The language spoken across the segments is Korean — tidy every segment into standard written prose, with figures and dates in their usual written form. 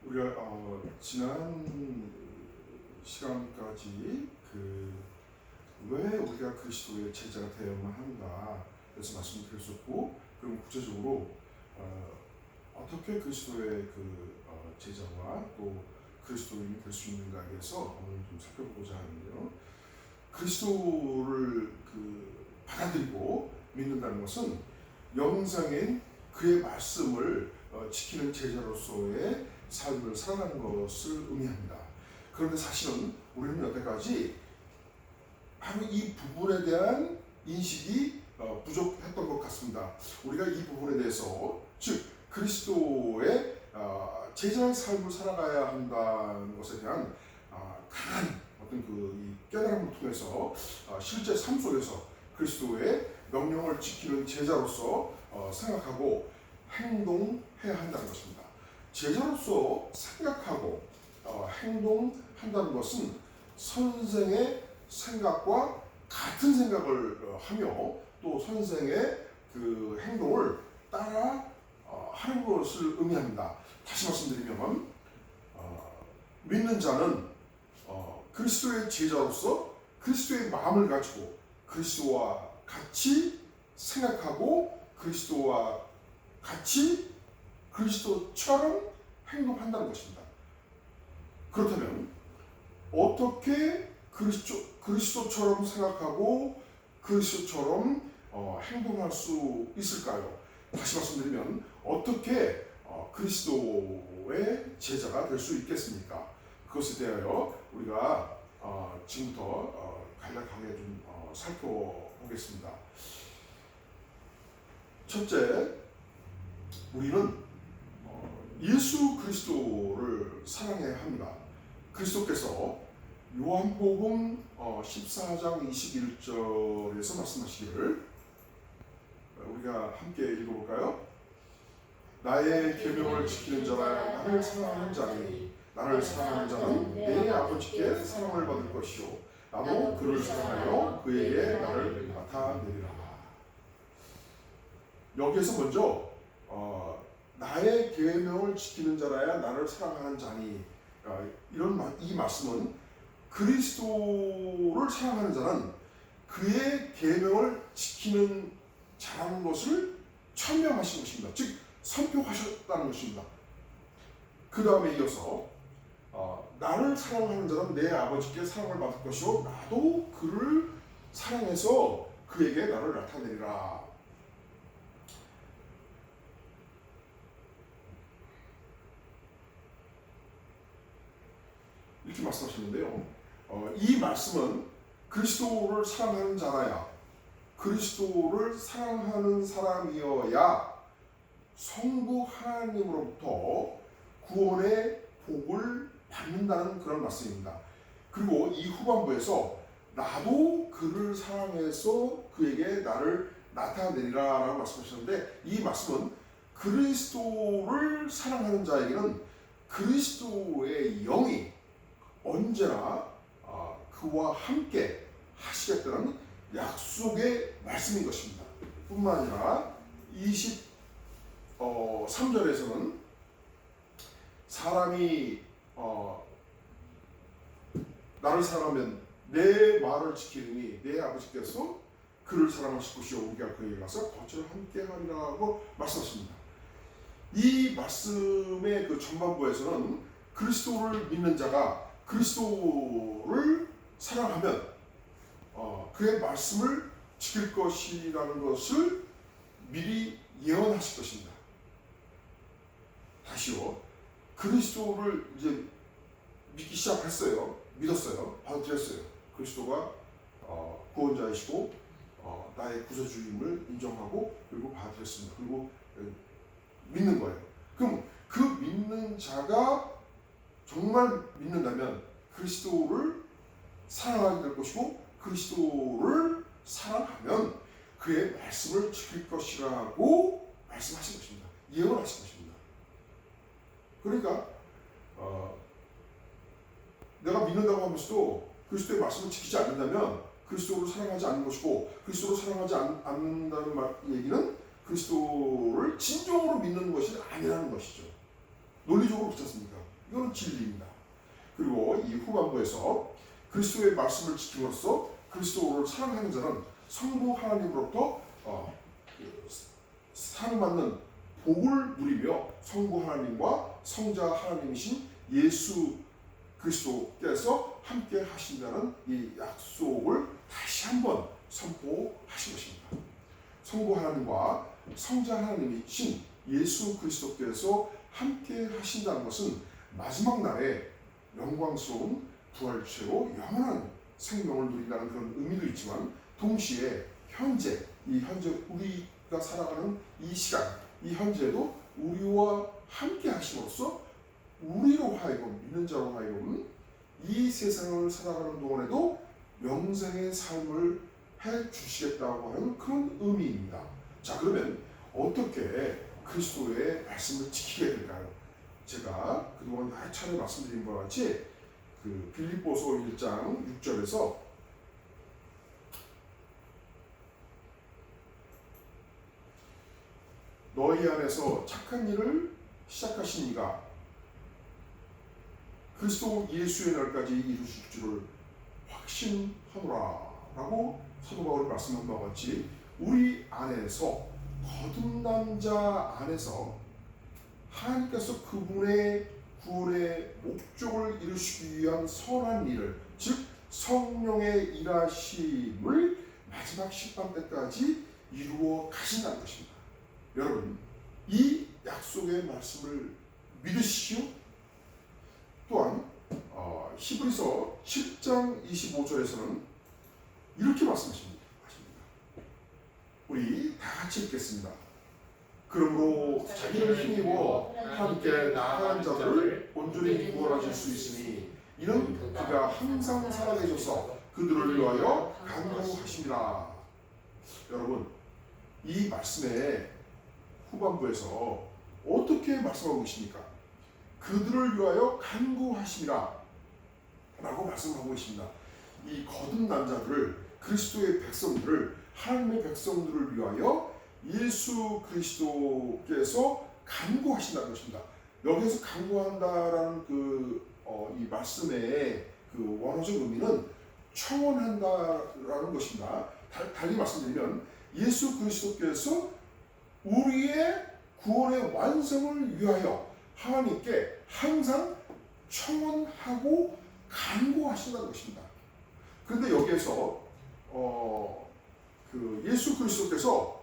우리가 지난 시간까지 왜 우리가 그리스도의 제자가 되어야만 하는가 그래서 말씀드렸었고, 그럼 구체적으로 어떻게 그리스도의 제자와 또 그리스도인이 될 수 있는가에 대해서 오늘 좀 살펴보고자 하는데요. 그리스도를 받아들이고 믿는다는 것은 영생인 그의 말씀을 지키는 제자로서의 삶을 살아가는 것을 의미합니다. 그런데 사실은 우리는 여태까지 바로 이 부분에 대한 인식이 부족했던 것 같습니다. 우리가 이 부분에 대해서, 즉 그리스도의 제자의 삶을 살아가야 한다는 것에 대한 강한 어떤 이 깨달음을 통해서 실제 삶 속에서 그리스도의 명령을 지키는 제자로서 생각하고 행동해야 한다는 것입니다. 제자로서 생각하고 행동한다는 것은 선생의 생각과 같은 생각을 하며 또 선생의 행동을 따라 하는 것을 의미합니다. 다시 말씀드리면 믿는 자는 그리스도의 제자로서 그리스도의 마음을 가지고 그리스도와 같이 생각하고 그리스도와 같이 그리스도처럼 행동한다는 것입니다. 그렇다면 어떻게 그리스도처럼 생각하고 그리스도처럼 행동할 수 있을까요? 다시 말씀드리면 어떻게 그리스도의 제자가 될 수 있겠습니까? 그것에 대하여 우리가 지금부터 간략하게 좀 살펴보겠습니다. 첫째, 우리는 예수 그리스도를 사랑해야 합니다. 그리스도께서 요한복음 14장 21절에서 말씀하시기를 우리가 함께 읽어볼까요? 나의 계명을 지키는 자라 나를 사랑하는 자니 나를 사랑하는 자는 내 아버지께 사랑을 받을 것이요 나도 그를 사랑하여 그에게 나를 나타내리라. 여기에서 먼저 나의 계명을 지키는 자라야 나를 사랑하는 자니, 이 말씀은 그리스도를 사랑하는 자는 그의 계명을 지키는 자라는 것을 천명하신 것입니다. 즉 선포하셨다는 것입니다. 그 다음에 이어서 나를 사랑하는 자는 내 아버지께 사랑을 받을 것이요 나도 그를 사랑해서 그에게 나를 나타내리라. 이렇게 말씀하셨는데요. 이 말씀은 그리스도를 사랑하는 자라야, 그리스도를 사랑하는 사람이어야 성부 하나님으로부터 구원의 복을 받는다는 그런 말씀입니다. 그리고 이 후반부에서 나도 그를 사랑해서 그에게 나를 나타내리라 라고 말씀하셨는데, 이 말씀은 그리스도를 사랑하는 자에게는 그리스도의 영이 언제나 그와 함께 하시겠다는 약속의 말씀인 것입니다. 뿐만 아니라 23절에서는 사람이 나를 사랑하면 내 말을 지키리니 내 아버지께서 그를 사랑하실 것이요 우리가 그에게 가서 거처를 함께 하리라고 말씀하십니다. 이 말씀의 전반부에서는 그리스도를 믿는 자가 그리스도를 사랑하면 그의 말씀을 지킬 것이라는 것을 미리 예언하실 것입니다. 다시요, 그리스도를 이제 믿기 시작했어요. 믿었어요. 받아들였어요. 그리스도가 구원자이시고 나의 구세주임을 인정하고 그리고 받아들였습니다. 그리고 믿는 거예요. 그럼 그 믿는 자가 정말 믿는다면 그리스도를 사랑하게 될 것이고 그리스도를 사랑하면 그의 말씀을 지킬 것이라고 말씀하신 것입니다. 예언하신 것입니다. 그러니까 내가 믿는다고 하면서도 그리스도의 말씀을 지키지 않는다면 그리스도를 사랑하지 않는 것이고, 그리스도를 사랑하지 않는다는 얘기는 그리스도를 진정으로 믿는 것이 아니라는 것이죠. 논리적으로 그렇지 않습니까? 이거는 진리입니다. 그리고 이 후반부에서 그리스도의 말씀을 지킴으로써 그리스도를 사랑하는 자는 성부 하나님으로부터 사랑받는 복을 누리며 성부 하나님과 성자 하나님이신 예수 그리스도께서 함께 하신다는 이 약속을 다시 한번 선포하신 것입니다. 성부 하나님과 성자 하나님이신 예수 그리스도께서 함께 하신다는 것은 마지막 날에 영광스러운 부활체로 영원한 생명을 누린다는 그런 의미도 있지만, 동시에 현재 우리가 살아가는 이 시간, 이 현재도 우리와 함께 하심으로써 우리로 하여금, 믿는 자로 하여금 이 세상을 살아가는 동안에도 영생의 삶을 해 주시겠다고 하는 그런 의미입니다. 자, 그러면 어떻게 그리스도의 말씀을 지키게 될까요? 제가 그동안 여러 차례 말씀드린 바와 같이 그 빌립보서 1장 6절에서 너희 안에서 착한 일을 시작하신 이가 그리스도 예수의 날까지 이루실 줄을 확신하노라 라고 사도 바울이 말씀한 바와 같이, 우리 안에서, 거듭난 자 안에서 하나님께서 그분의 구원의 목적을 이루시기 위한 선한 일을, 즉 성령의 일하심을 마지막 심판 때까지 이루어 가신다는 것입니다. 여러분, 이 약속의 말씀을 믿으시오? 또한 히브리서 7장 25절에서는 이렇게 말씀하십니다. 우리 다 같이 읽겠습니다. 그러므로 자기를 힘입어 함께 나아간 자들을 온전히 구원하실 수 있으니 이는 그가 항상 살아계셔서 그들을 위하여 간구하십니다. 여러분, 이 말씀의 후반부에서 어떻게 말씀하고 계십니까? 그들을 위하여 간구하십니다 라고 말씀하고 계십니다. 이 거듭난 자들을, 그리스도의 백성들을, 하나님의 백성들을 위하여 예수 그리스도께서 간구하신다는 것입니다. 여기서 간구한다라는 이 말씀의 그 원어적 의미는 청원한다라는 것입니다. 달리 말씀드리면 예수 그리스도께서 우리의 구원의 완성을 위하여 하나님께 항상 청원하고 간구하신다는 것입니다. 그런데 여기에서 그 예수 그리스도께서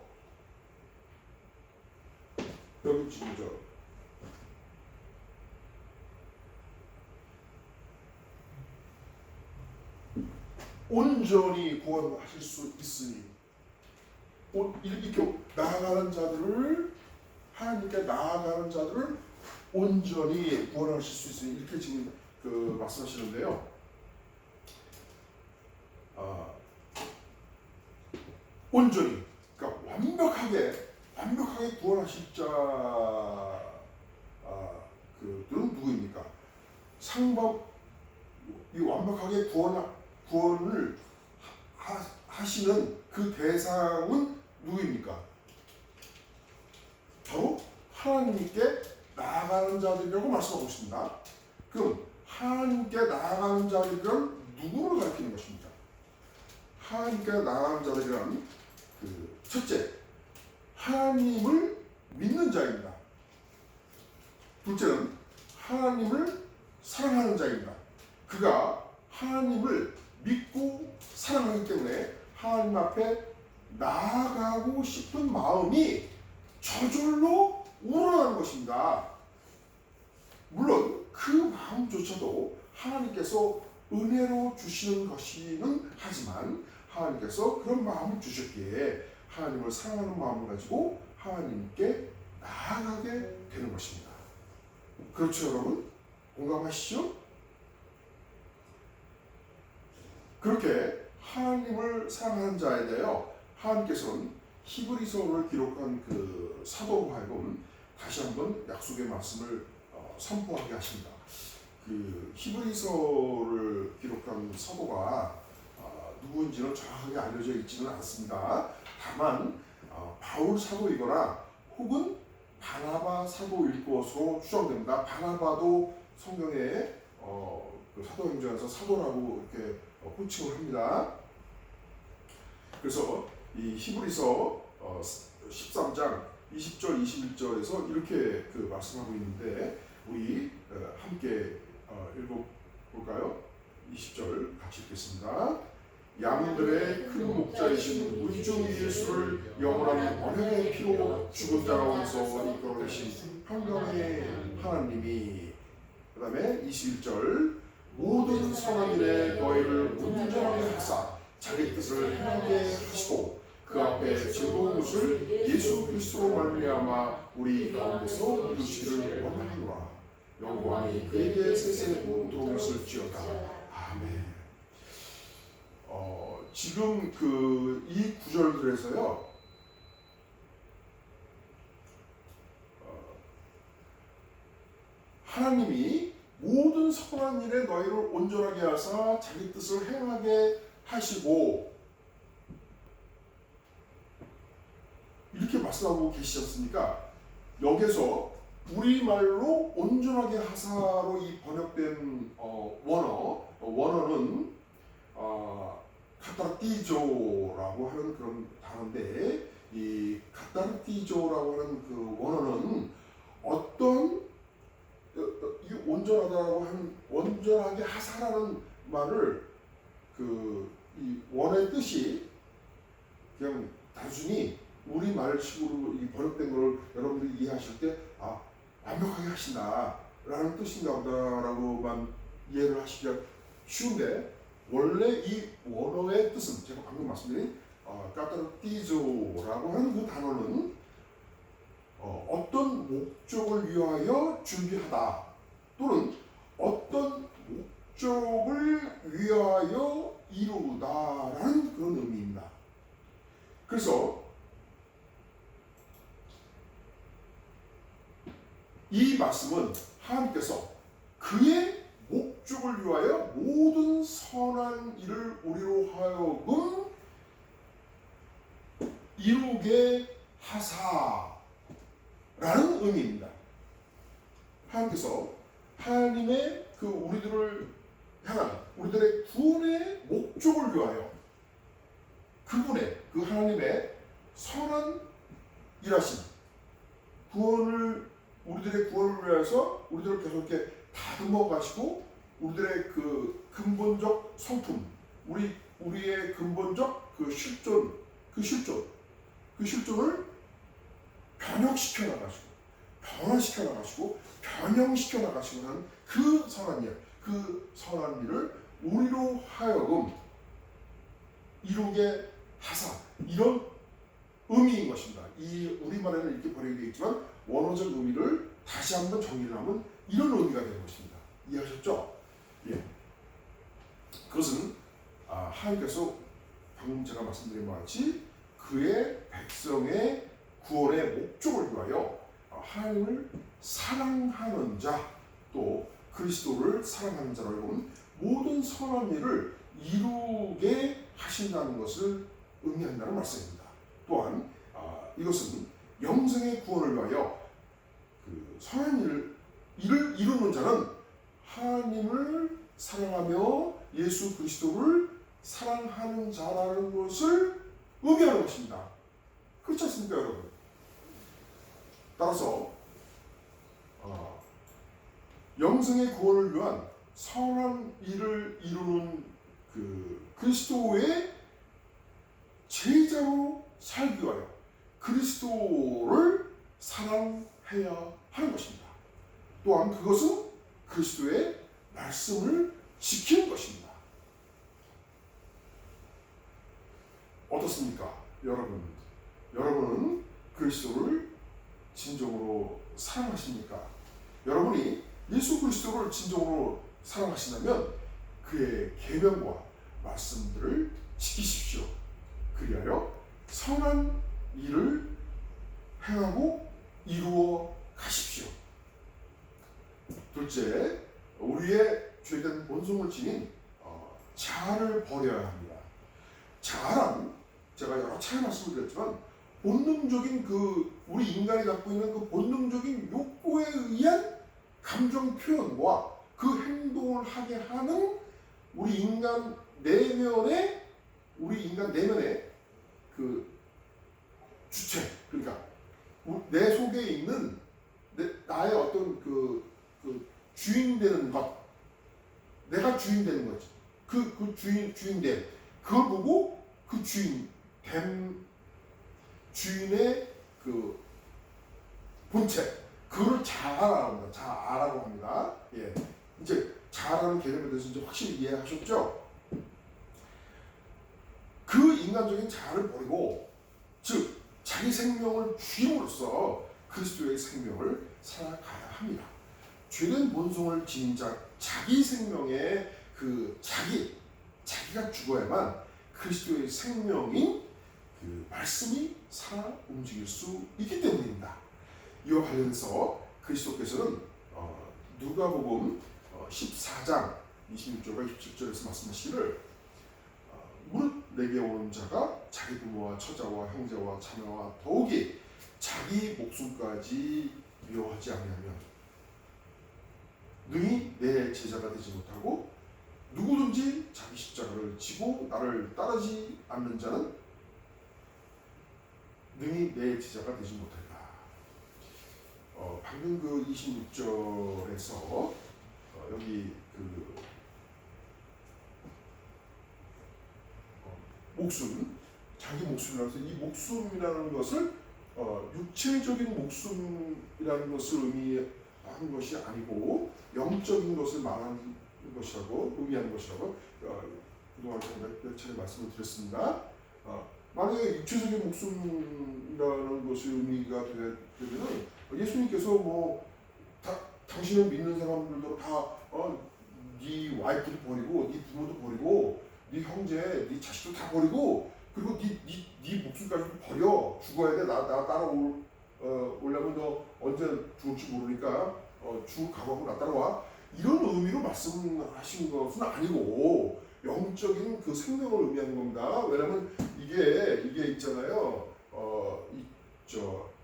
여기 지금 온전히 구원하실 수 있으니, 이렇게 나아가는 자들을, 하나님께 나아가는 자들을 온전히 구원하실 수 있으니, 이렇게 지금 그 말씀하시는데요. 온전히, 그러니까 완벽하게 구원하실 그들은 누구입니까? 이 완벽하게 구원을 하시는 그 대상은 누구입니까? 바로 하나님께 나아가는 자들이라고 말씀하고 있습니다. 그럼 하나님께 나아가는 자들은 누구를 가리키는 것입니까? 하나님께 나아가는 자들이란 첫째, 하나님을 믿는 자입니다. 둘째는 하나님을 사랑하는 자입니다. 그가 하나님을 믿고 사랑하기 때문에 하나님 앞에 나아가고 싶은 마음이 저절로 우러나는 것입니다. 물론 그 마음조차도 하나님께서 은혜로 주시는 것이는 하지만, 하나님께서 그런 마음을 주셨기에 하나님을 사랑하는 마음을 가지고 하나님께 나아가게 되는 것입니다. 그렇죠, 여러분? 공감하시죠? 그렇게 하나님을 사랑하는 자에 대하여 하나님께서는 히브리서를 기록한 그 사도로 하여금 다시 한번 약속의 말씀을 선포하게 하십니다. 그 히브리서를 기록한 사도가 누구인지는 정확하게 알려져 있지는 않습니다. 다만 바울 사도이거나 혹은 바나바 사도일 것으로 추정됩니다. 바나바도 성경에 그 사도행전에서 사도라고 이렇게 호칭을 합니다. 그래서 이 히브리서 13장 20절 21절에서 이렇게 그 말씀하고 있는데 우리 함께 읽어볼까요? 20절 같이 읽겠습니다. 양들의 큰 목자이신 우리 주 예수를 영원한 언약의 피로 죽은 자 가운데서 이끌어내신 평강의 하나님이, 그 다음에 21절, 모든 선한 일에 너희를 온전하게 하사 자기 뜻을 행하게 하시고 그 앞에 즐거운 것을 예수 그리스도로 말미암아 우리 가운데서 이루시기를 원하노라. 영광이 그에게 세세고 들어오실지어다. 아멘. 지금 이 구절들에서요, 하나님이 모든 선한 일에 너희를 온전하게 하사 자기 뜻을 행하게 하시고 이렇게 말씀하고 계시지 않습니까? 여기서 우리말로 온전하게 하사로 이 번역된 원어는 카타르티조라고 하는 그런 단어인데, 이 카타르티조라고 하는 그 원어는 어떤 이 온전하다라고 하는 온전하게 하사라는 말을 이 원어의 뜻이 그냥 단순히 우리 말식으로 이 번역된 걸 여러분들이 이해하실 때 완벽하게 하신다라는 뜻인가 보다라고만 이해를 하시기가 쉬운데, 원래 이 원어의 뜻은 제가 방금 말씀드린 까타르티조라고 하는 그 단어는 어떤 목적을 위하여 준비하다 또는 어떤 목적을 위하여 이루다라는 그런 의미입니다. 그래서 이 말씀은 하나님께서 그의 목적을 위하여 모든 선한 일을 우리로 하여금 이루게 하사라는 의미입니다. 하나님께서 하나님의 우리들을 향한 우리들의 구원의 목적을 위하여 그분의 하나님의 선한 일하심, 우리들의 구원을 위해서 우리들을 계속 이렇게 다듬어 가시고 우리들의 근본적 성품, 우리의 근본적 실존을 변형시켜 나가시고 변화시켜 나가시고 변형시켜 나가시고 하는 그 선한 일을 우리로 하여금 이루게 하사, 이런 의미인 것입니다. 이 우리말에는 이렇게 번역이 되어 있지만 원어적 의미를 다시 한번 정리를 하면 이런 의미가 되는 것입니다. 이해하셨죠? 예. 그것은 하나님께서 방금 제가 말씀드린 바와 같이 그의 백성의 구원의 목적을 위하여 하나님을 사랑하는 자, 또 그리스도를 사랑하는 자로 하여금 모든 선한 일을 이루게 하신다는 것을 의미한다는 말씀입니다. 또한 이것은 영생의 구원을 위하여 선한 일을 이루는 자는 하나님을 사랑하며 예수 그리스도를 사랑하는 자라는 것을 의미하는 것입니다. 그렇지 않습니까, 여러분? 따라서 영생의 구원을 위한 선한 일을 이루는 그리스도의 제자로 살기 위하여 그리스도를 사랑해야 하는 것입니다. 또한 그것은 그리스도의 말씀을 지키는 것입니다. 어떻습니까? 여러분은 그리스도를 진정으로 사랑하십니까? 여러분이 예수 그리스도를 진정으로 사랑하신다면 그의 계명과 말씀들을 지키십시오. 그리하여 선한 일을 행하고 이루어 가십시오. 둘째, 우리의 죄된 본성을 지닌 자아를 버려야 합니다. 자아란 제가 여러 차례 말씀드렸지만 본능적인 우리 인간이 갖고 있는 본능적인 욕구에 의한 감정 표현과 그 행동을 하게 하는 우리 인간 내면의 그 주체, 그러니까 내 속에 있는 나의 어떤 그 주인 되는 것, 내가 주인 되는 거지. 그 주인됨, 그걸 보고 그 주인의 그 본체, 그거를 자아라고 합니다. 예. 이제 자아라는 개념에 대해서 이제 확실히 이해하셨죠? 그 인간적인 자아를 버리고, 즉 자기 생명을 죽임으로써 그리스도의 생명을 살아가야 합니다. 죄된 본성을 지닌 자기 생명의 그 자기가 죽어야만 그리스도의 생명인 그 말씀이 살아 움직일 수 있기 때문입니다. 이와 관련해서 그리스도께서는 누가복음 14장 26절과 27절에서 말씀하시기를 무릇 내게 오는 자가 자기 부모와 처자와 형제와 자녀와 더욱이 자기 목숨까지 미워하지 아니하면 능히 내 제자가 되지 못하고, 누구든지 자기 십자가를 지고 나를 따르지 않는 자는 능히 내 제자가 되지 못하리라. 방금 그 26절에서 여기 그 목숨, 자기 목숨이라고 해서 이 목숨이라는 것을 육체적인 목숨이라는 것을 의미하는 것이 아니고 영적인 것을 말하는 것이라고 의미하는 것이라고 그동안 몇 차례 말씀을 드렸습니다. 만약에 육체적인 목숨이라는 것이 의미가 되면은 예수님께서 뭐 당신을 믿는 사람들도 다 네 와이프도 버리고 네 부모도 버리고 네 형제, 네 자식도 다 버리고 그리고 네 목숨까지 버려 죽어야 돼. 나 따라오려면 너 언제 죽을지 모르니까 죽을 각오하고 나 따라와. 이런 의미로 말씀하신 것은 아니고 영적인 그 생명을 의미하는 겁니다. 왜냐면 이게 있잖아요.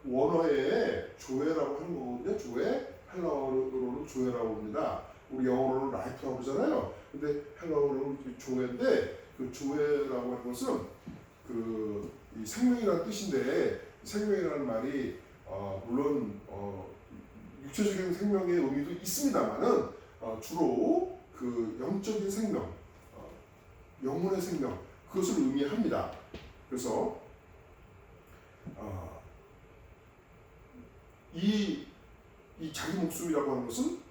원어에 조회라고 하는 거거든요. 조회, 헬라어로 조회라고 합니다. 우리 영어로는 라이프라고 그러잖아요. 근데 헬라어로는 조회인데 그 조회라고 하는 것은 이 생명이라는 뜻인데, 생명이라는 말이 물론 육체적인 생명의 의미도 있습니다만은 주로 그 영적인 생명, 영혼의 생명, 그것을 의미합니다. 그래서 이 자기 목숨이라고 하는 것은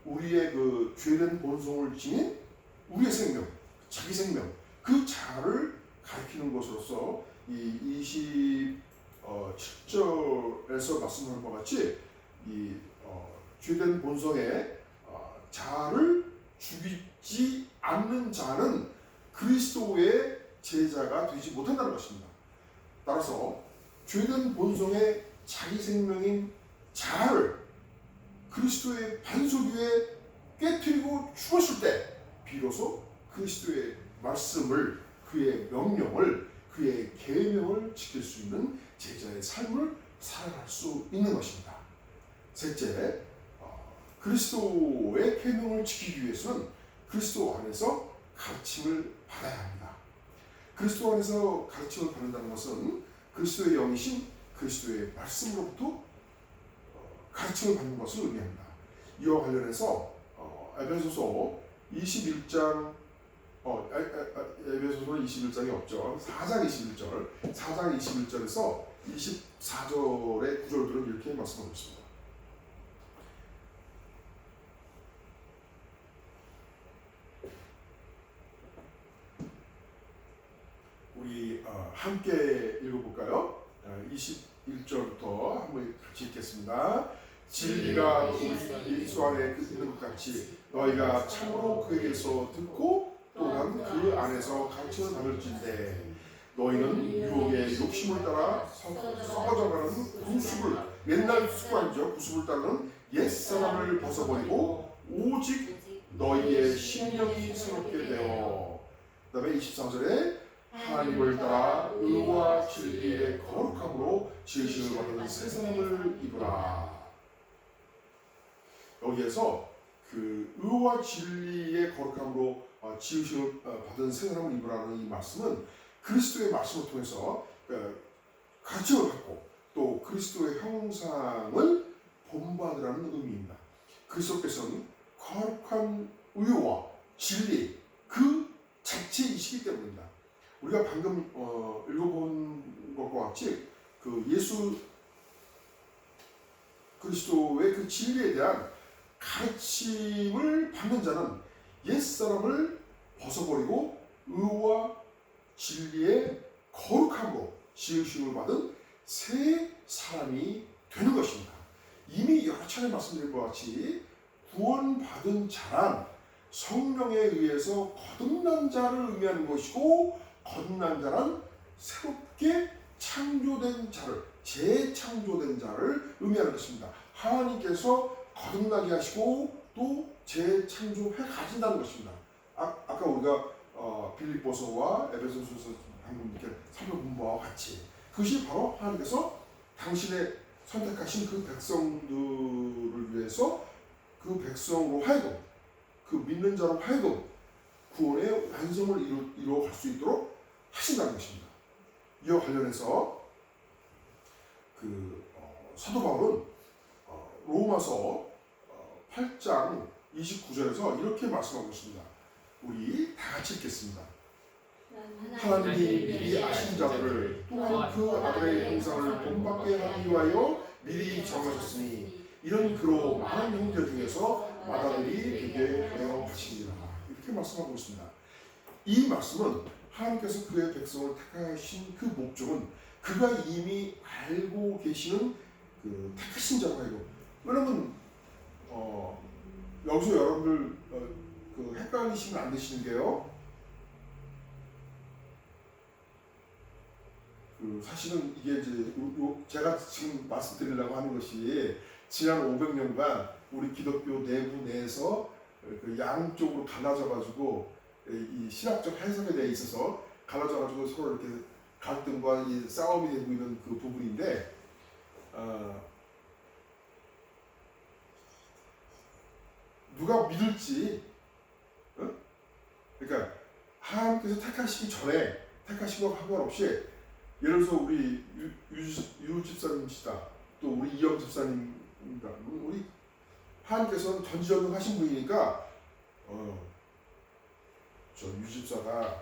우리의 그 죄된 본성을 지닌 우리의 생명, 자기 생명, 그 자아를 가리키는 것으로서 이 27절에서 말씀하는 것 같이 이 죄된 본성의 자아를 죽이지 않는 자는 그리스도의 제자가 되지 못한다는 것입니다. 따라서 죄된 본성의 자기 생명인 자아를 그리스도의 반석 위에 깨뜨리고 죽었을 때 비로소 그리스도의 말씀을, 그의 명령을, 그의 계명을 지킬 수 있는 제자의 삶을 살아갈 수 있는 것입니다. 셋째, 그리스도의 계명을 지키기 위해서는 그리스도 안에서 가르침을 받아야 합니다. 그리스도 안에서 가르침을 받는다는 것은 그리스도의 영이신 그리스도의 말씀으로부터 가르침을 받는 것을 의미합니다. 이와 관련해서 에베소서 21장 에베소서는 21장이 없죠. 4장 21절에서 24절의 구절들은 이렇게 말씀하고 있습니다. 우리 함께 읽어볼까요? 21절부터 한번 같이 읽겠습니다. 진리가 우리 수 안에 있는 것 같이 너희가 참으로 그에게서 듣고 또한 그 안에서 가르침을 받을진대 너희는 유혹의 욕심을 따라 썩어져가는 구습을, 옛날 습관이죠. 구습을 따르는 옛사람을 벗어버리고 오직 너희의 심령이 새롭게 되어, 그 다음에 24절에 하나님을 따라 의와 진리의 거룩함으로 지으심을 받는 새 사람을 입으라. 여기에서 그 의와 진리의 거룩함으로 지으심을 받은 새 사람을 입으라는 이 말씀은 그리스도의 말씀을 통해서 가르침을 받고 또 그리스도의 형상을 본받으라는 의미입니다. 그리스도께서는 거룩한 의와 진리 그 자체이시기 때문입니다. 우리가 방금 읽어본 것과 같이 그 예수 그리스도의 그 진리에 대한 가르침을 받는 자는 옛사람을 벗어버리고 의와 진리의 거룩함으로 지으심을 받은 새 사람이 되는 것입니다. 이미 여러 차례 말씀드린 것 같이 구원받은 자란 성령에 의해서 거듭난 자를 의미하는 것이고, 거듭난 자란 새롭게 창조된 자를, 재창조된 자를 의미하는 것입니다. 하나님께서 거듭나게 하시고 또 재창조해 가신다는 것입니다. 아까 우리가 빌립보서와 에베소서에서 방금 이렇게 살펴본 바와 같이 그것이 바로 하나님께서 당신의 선택하신 그 백성들을 위해서 그 백성으로 하여금 그 믿는 자로 하여금 구원의 완성을 이루어갈 수 있도록 하신다는 것입니다. 이와 관련해서 사도 바울은 로마서 8장 29절에서 이렇게 말씀하고 있습니다. 우리 다 같이 읽겠습니다. 하나님이 미리 아신 자들을 또한 그 아들의 형상을 본받게 하기 위하여 미리 정하셨으니 이런 그로 많은 형제 중에서 마다들이 되게 하여 하시니라. 이렇게 말씀하고 있습니다. 이 말씀은 하나님께서 그의 백성을 택하신 그 목적은 그가 이미 알고 계시는 그 택하신 자로 하여금, 왜냐면 여기서 여러분들 그 헷갈리시면 안 되시는 게요. 사실은 이게 이제 제가 지금 말씀드리려고 하는 것이 지난 500년간 우리 기독교 내부 내에서 그 양쪽으로 갈라져가지고 이 신학적 해석에 대해 있어서 갈라져가지고 서로 이렇게 갈등과 이 싸움이 되고 있는 그 부분인데, 누가 믿을지, 그러니까 하나님께서 택하시기 전에 택하신 것 상관없이, 예를 들어서 우리 유 집사님이시다, 또 우리 이영 집사님입니다. 우리 하나님께서는 전지전능하신 분이니까 저 유 집사가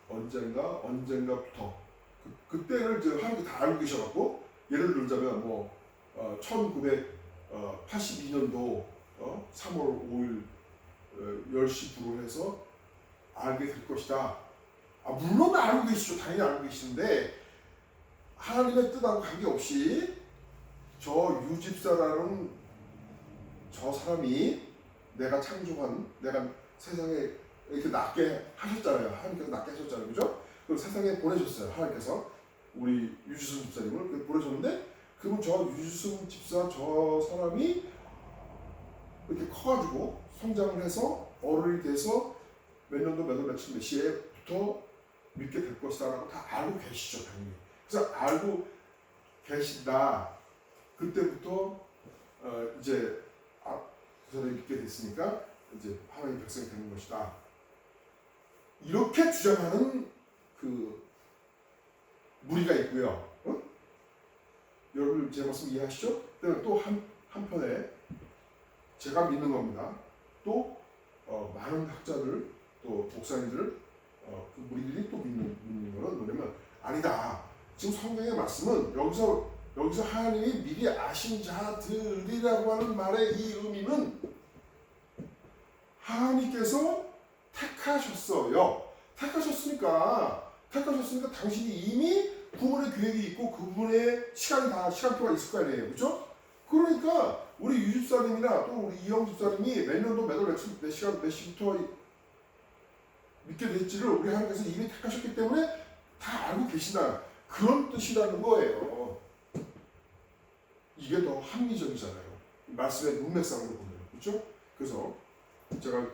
언젠가부터 그때를 이제 하나님께 다 알고 계셔갖고, 예를 들자면 1982년도 3월 5일 10시 불을 해서 알게 될 것이다. 물론 알고 계시죠. 당연히 알고 계시는데 하나님의 뜻하고 관계없이 저 유집사라는 저 사람이 내가 창조한, 내가 세상에 이렇게 낳게 하셨잖아요. 하나님께서 낳게 하셨잖아요. 그죠? 그리고 세상에 보내셨어요. 하나님께서 우리 유주승 집사님을 보내셨는데, 그럼 저 유주승 집사 저 사람이 이렇게 커가지고 성장을 해서 어른이 돼서 몇 년도 몇 월 며칠 몇 시에부터 믿게 될 것이다라고 다 알고 계시죠, 당연히. 그래서 알고 계신다. 그때부터 이제 그 사람이 믿게 됐으니까 이제 하나님의 백성이 되는 것이다. 이렇게 주장하는 그 무리가 있고요. 여러분 제 말씀 이해하시죠? 또 한편에 제가 믿는 겁니다. 또 많은 학자들, 또 목사님들, 그 무리들이 또 믿는 거는 뭐냐면, 아니다. 지금 성경의 말씀은 여기서 하나님이 미리 아신 자들이라고 하는 말의 이 의미는 하나님께서 택하셨어요. 택하셨으니까 당신이 이미 구원의 계획이 있고 그분의 시간표가 있을 거 아니에요. 그렇죠? 그러니까 우리 유 집사님이나 또 우리 이영 집사님이 몇 년도 몇 월 몇 시간 몇 시부터 믿게 될지를 우리 하나님께서 이미 택하셨기 때문에 다 알고 계시다. 그런 뜻이라는 거예요. 이게 더 합리적이잖아요. 말씀의 문맥상으로 보면. 그렇죠? 그래서 제가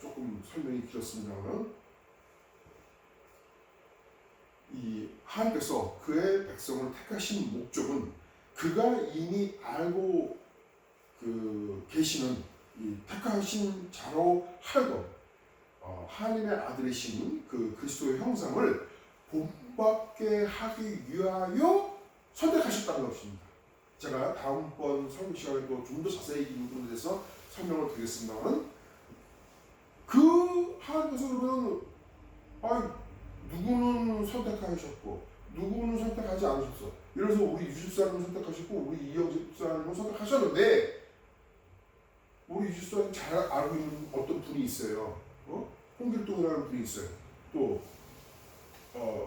조금 설명이 길었습니다만, 이 하나님께서 그의 백성을 택하신 목적은 그가 이미 알고 계시는 이 택하신 자로 하여금 하나님의 아들이신 그 그리스도의 형상을 본받게 하기 위하여 선택하셨다는 것입니다. 제가 다음번 설명 시간에 또 좀 더 자세히 이 부분에 대해서 설명을 드리겠습니다만, 그 하나님께서 그러면 누구는 선택하셨고 누구는 선택하지 않으셨어. 예를 들어서 우리 유집사님을 선택하셨고 우리 이영 집사님을 선택하셨는데, 우리 유집사님 잘 알고 있는 어떤 분이 있어요. 홍길동이라는 분이 있어요. 또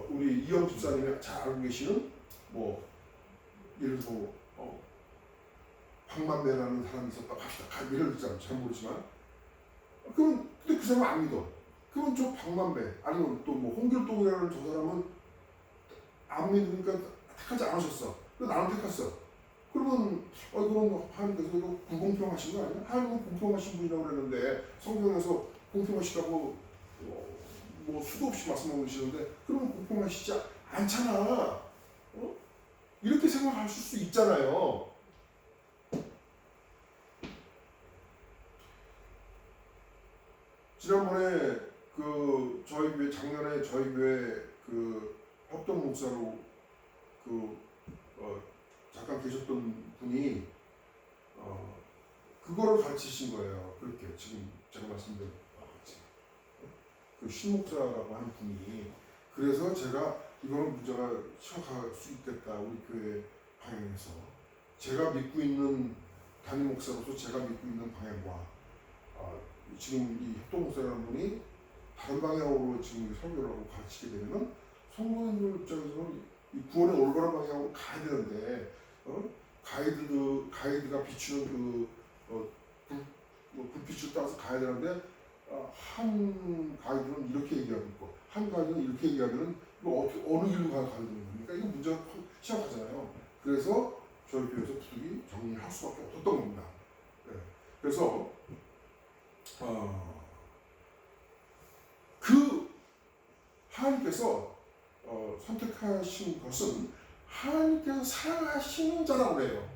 우리 이영 집사님이 잘 알고 계시는 예를 들어서 박만배라는 사람이 있었다 합시다. 예를 들자면 잘 모르지만, 그럼 근데 그 사람 안 믿어. 그러면 저 박만배 아니면 또 홍길동이라는 저 사람은 안 믿으니까 택하지 않으셨어. 나는 택했어. 그러면 그럼 하나님께서 이거 불공평하신 거 아니야? 하나님은 공평하신 분이라고 그랬는데 성경에서 공평하시다고 수도 없이 말씀하고 계시는데, 그러면 공평하시지 않잖아. 이렇게 생각하실 수 있잖아요. 지난번에 저희 교회 작년에 저희 교회 협동 목사로 잠깐 계셨던 분이 그거를 가르치신 거예요. 그렇게 지금 제가 말씀드린 그 신목사라고 하는 분이. 그래서 제가 이거는 문제가 심각할 수 있겠다, 우리 교회 방향에서 제가 믿고 있는 담임 목사로서 제가 믿고 있는 방향과 지금 이 협동 목사라는 분이 다른 방향으로 지금 설교를 하고 가르치게 되면은 성도님들 입장에서는 이 구원의 올바른 방향으로 가야 되는데, 가이드가 비추는 불빛을 따라서 가야 되는데, 한 가이드는 이렇게 얘기하고 있고 한 가이드는 이렇게 얘기하면은 이거 어느 길로 가야 되는 겁니까? 이거 문제가 심각하잖아요. 그래서 저희 교회에서 부득이 정리할 수밖에 없었던 겁니다. 네. 그래서 하나님께서 선택하신 것은 하나님께서 사랑하시는 자라고 해요.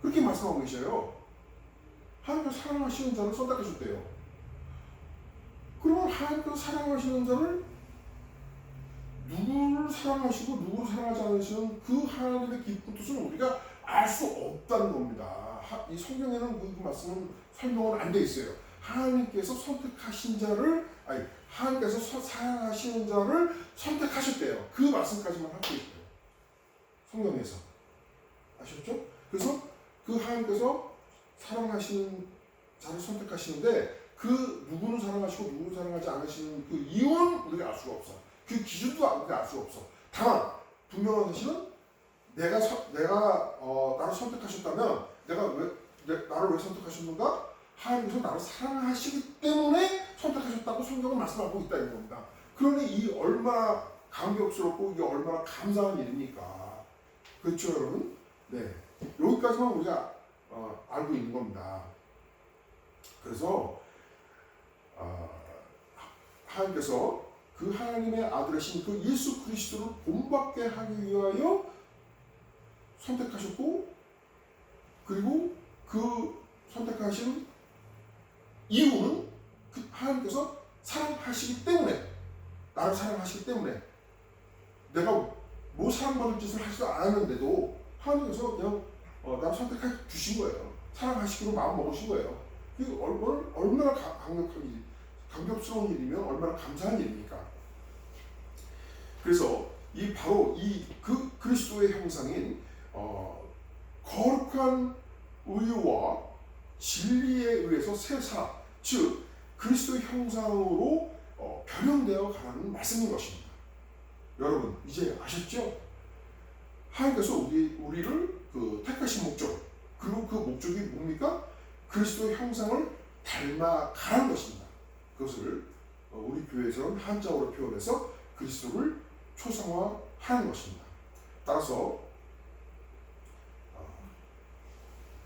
그렇게 말씀하고 계셔요. 하나님께서 사랑하시는 자를 선택하셨대요. 그러면 하나님께서 사랑하시는 자를 누구를 사랑하시고 누구를 사랑하지 않으시는 그 하나님의 깊은 뜻을 우리가 알 수 없다는 겁니다. 이 성경에는 그 말씀은 설명은 안 돼 있어요. 하나님께서 선택하신 자를, 하나님께서 사랑하시는 자를 선택하셨대요. 그 말씀까지만 하고 있어요. 성경에서. 아셨죠? 그래서 그 하나님께서 사랑하시는 자를 선택하시는데, 그 누구는 사랑하시고 누구는 사랑하지 않으시는 그 이유는 우리가 알 수가 없어. 그 기준도 우리가 알 수가 없어. 다만 분명한 사실은 나를 선택하셨다면, 나를 왜 선택하셨는가? 하나님께서 나를 사랑하시기 때문에 선택하셨다고 성경은 말씀하고 있다 이런 겁니다. 그러니 이 얼마나 감격스럽고 이게 얼마나 감사한 일입니까? 그렇죠, 여러분? 네, 여기까지만 우리가 알고 있는 겁니다. 그래서 하나님께서 그 하나님의 아들이신 그 예수 그리스도를 본받게 하기 위하여 선택하셨고, 그리고 그 선택하신 이유는 하나님께서 사랑하시기 때문에, 나를 사랑하시기 때문에, 내가 사랑받을 짓을 하지도 않았는데도 하나님께서 그냥 나를 선택해 주신 거예요. 사랑하시기로 마음 먹으신 거예요. 이게 얼마나 감격스러운 일이면 얼마나 감사한 일입니까? 그래서 바로 그 그리스도의 형상인 거룩한 의와 진리에 의해서 새 사람, 즉 그리스도의 형상으로 변형되어 가는 말씀인 것입니다. 여러분 이제 아셨죠? 하나님께서 우리를 택하신 목적, 그리고 그 목적이 뭡니까? 그리스도의 형상을 닮아가는 것입니다. 그것을 우리 교회에서는 한자어로 표현해서 그리스도를 초상화하는 것입니다. 따라서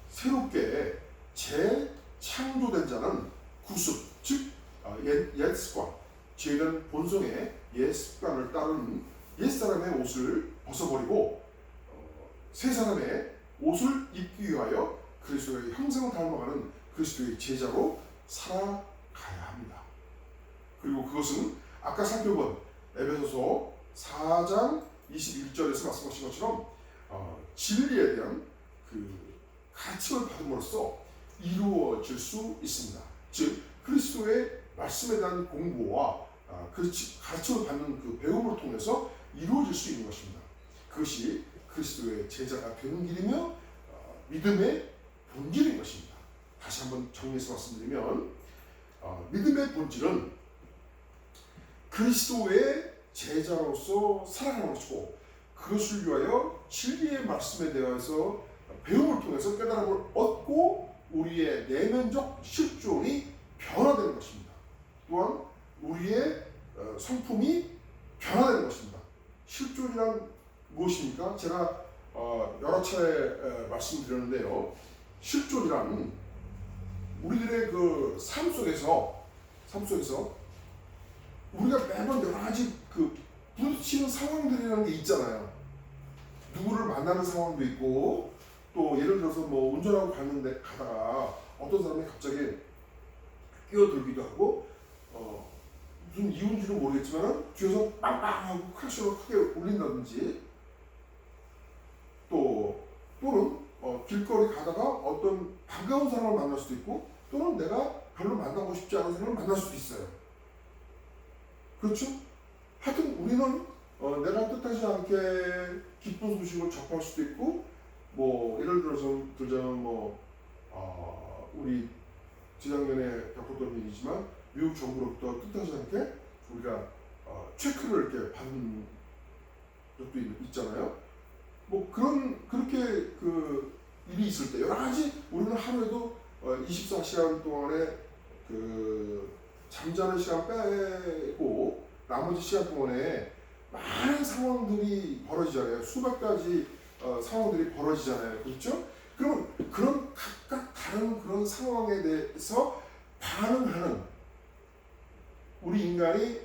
새롭게 재창조된 자는 구습, 즉 옛 습관, 죄된 본성의 옛 습관을 따르는 옛사람의 옷을 벗어버리고 새 사람의 옷을 입기 위하여 그리스도의 형상을 닮아가는 그리스도의 제자로 살아가야 합니다. 그리고 그것은 아까 살펴본 에베소서 4장 21절에서 말씀하신 것처럼 진리에 대한 그 가르침을 받음으로써 이루어질 수 있습니다. 즉 그리스도의 말씀에 대한 공부와 그 가르침을 받는 그 배움을 통해서 이루어질 수 있는 것입니다. 그것이 그리스도의 제자가 되는 길이며 믿음의 본질인 것입니다. 다시 한번 정리해서 말씀드리면 믿음의 본질은 그리스도의 제자로서 살아가는 것이고 그것을 위하여 진리의 말씀에 대해서 배움을 통해서 깨달음을 얻고 우리의 내면적 실존이 변화되는 것입니다. 또한 우리의 성품이 변화되는 것입니다. 실존이란 무엇입니까? 제가 여러 차례 말씀드렸는데요. 실존이란 우리들의 그 삶 속에서 우리가 매번 여러 가지 그 부딪히는 상황들이라는 게 있잖아요. 누구를 만나는 상황도 있고 또 예를 들어서 뭐 운전하고 가다가 어떤 사람이 갑자기 끼어들기도 하고 무슨 이유인지는 모르겠지만 뒤에서 빵빵하고 크래시로 크게 울린다든지 또는 길거리 가다가 어떤 반가운 사람을 만날 수도 있고 또는 내가 별로 만나고 싶지 않은 사람을 만날 수도 있어요. 그렇죠? 하여튼 우리는 내가 뜻하지 않게 기쁜 소식을 접할 수도 있고 뭐 예를 들어서 들자면 우리 지난번에 겪었던 일이지만 미국 정부로부터 뜻하지 않게 우리가 체크를 이렇게 받은 적도 있잖아요. 뭐 그렇게 그 일이 있을 때 여러 가지 우리는 하루에도 24시간 동안에 그 잠자는 시간 빼고 나머지 시간 동안에 많은 상황들이 벌어지잖아요. 수백 가지 상황들이 벌어지잖아요. 그렇죠? 그러면 그런 각각 다른 그런 상황에 대해서 반응하는 우리 인간이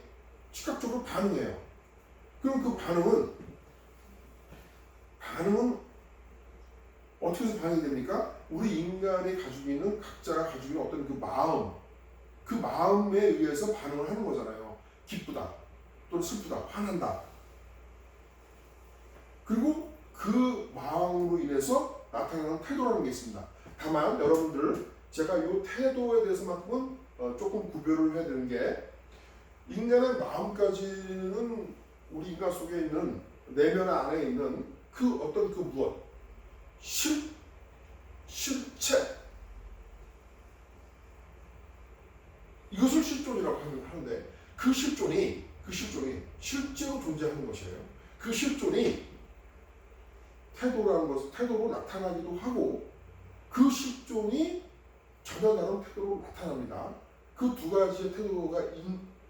즉각적으로 반응해요. 그럼 그 반응은 어떻게 해서 반응이 됩니까? 우리 인간이 가지고 있는 각자가 가지고 있는 어떤 그 마음에 의해서 반응을 하는 거잖아요. 기쁘다, 또는 슬프다, 화난다. 그리고 그 마음으로 인해서 나타나는 태도라는 게 있습니다. 다만 여러분들 제가 이 태도에 대해서만큼은 조금 구별을 해야 되는 게 인간의 마음까지는 우리 인간 속에 있는 내면 안에 있는 그 어떤 그 무엇 실체 이것을 실존이라고 하는데 그 실존이 실제로 존재하는 것이에요. 그 실존이 태도로 나타나기도 하고 그 실존이 전혀 다른 태도로 나타납니다. 그 두 가지의 태도가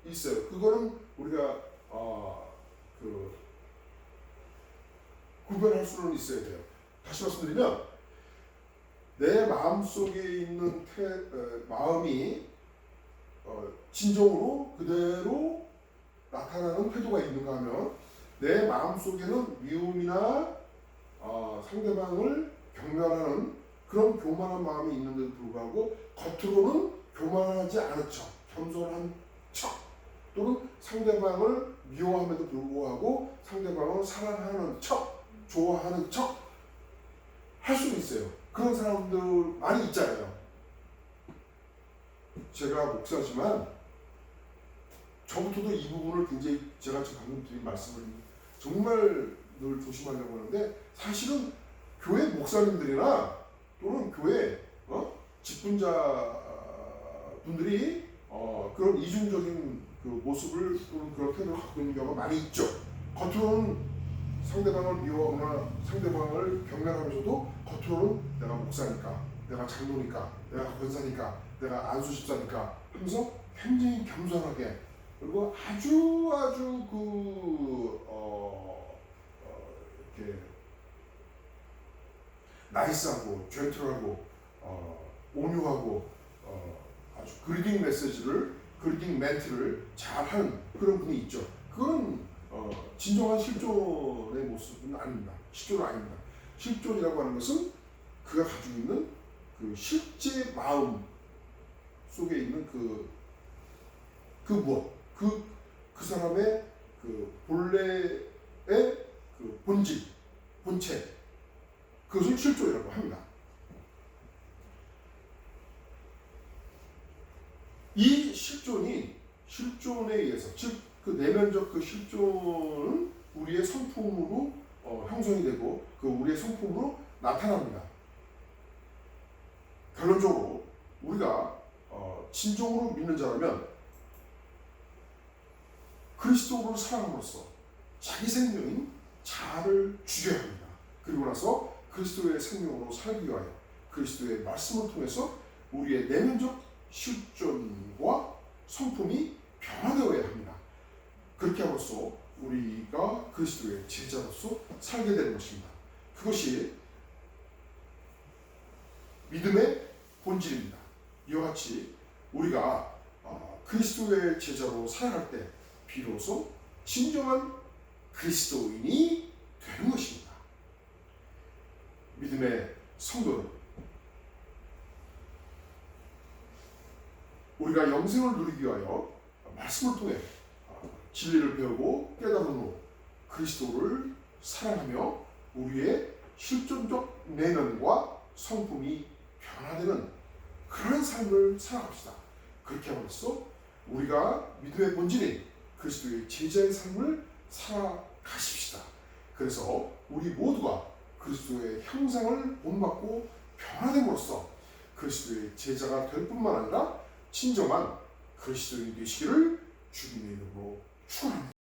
있어요. 그거는 우리가 구별할 수는 있어야 돼요. 다시 말씀드리면 내 마음속에 있는 마음이 진정으로 그대로 나타나는 태도가 있는가 하면 내 마음속에는 미움이나 상대방을 경멸하는 그런 교만한 마음이 있는데도 불구하고 겉으로는 교만하지 않은 척, 겸손한 척 또는 상대방을 미워함에도 불구하고 상대방을 사랑하는 척, 좋아하는 척 할 수도 있어요. 그런 사람들 많이 있잖아요. 제가 목사지만 저부터도 이 부분을 굉장히 제가 지금 방금 드린 말씀을 정말 늘 조심하려고 하는데 사실은 교회 목사님들이나 또는 교회 직분자 분들이 그런 이중적인 그 모습을 또는 그런 태도를 갖고 있는 경우가 많이 있죠. 겉으로는 상대방을 미워하거나 상대방을 경멸하면서도 겉으로는 내가 목사니까, 내가 장로니까, 내가 권사니까, 내가 안수집사니까 하면서 굉장히 겸손하게 그리고 아주 이렇게 나이스하고 젠틀하고 온유하고 아주 그리딩 멘트를 잘하는 그런 분이 있죠. 그건 진정한 실존의 모습은 아닙니다. 실존은 아닙니다. 실존이라고 하는 것은 그가 가지고 있는 그 실제 마음 속에 있는 그 무엇, 그 사람의 그 본래의 그 본질, 본체, 그것을 실존이라고 합니다. 이 실존에 의해서, 즉 그 내면적 그 실존은 우리의 성품으로 형성이 되고 그 우리의 성품으로 나타납니다. 결론적으로 우리가 진정으로 믿는 자라면 그리스도를 사랑함으로써 자기 생명인 자아를 죽여야 합니다. 그리고 나서 그리스도의 생명으로 살기 위하여 그리스도의 말씀을 통해서 우리의 내면적 실존과 성품이 변화되어야 합니다. 그렇게 함으로써 우리가 그리스도의 제자로서 살게 되는 것입니다. 그것이 믿음의 본질입니다. 이와 같이 우리가 그리스도의 제자로 살아갈 때 비로소 진정한 그리스도인이 되는 것입니다. 믿음의 성도는 우리가 영생을 누리기 위하여 말씀을 통해 진리를 배우고 깨달은 후 그리스도를 사랑하며 우리의 실존적 내면과 성품이 변화되는 그런 삶을 살아갑시다. 그렇게 함으로써 우리가 믿음의 본질인 그리스도의 제자의 삶을 살아가십시다. 그래서 우리 모두가 그리스도의 형상을 본받고 변화됨으로써 그리스도의 제자가 될 뿐만 아니라 진정한 그리스도인이 되시기를 주님의 이름으로 축원합니다.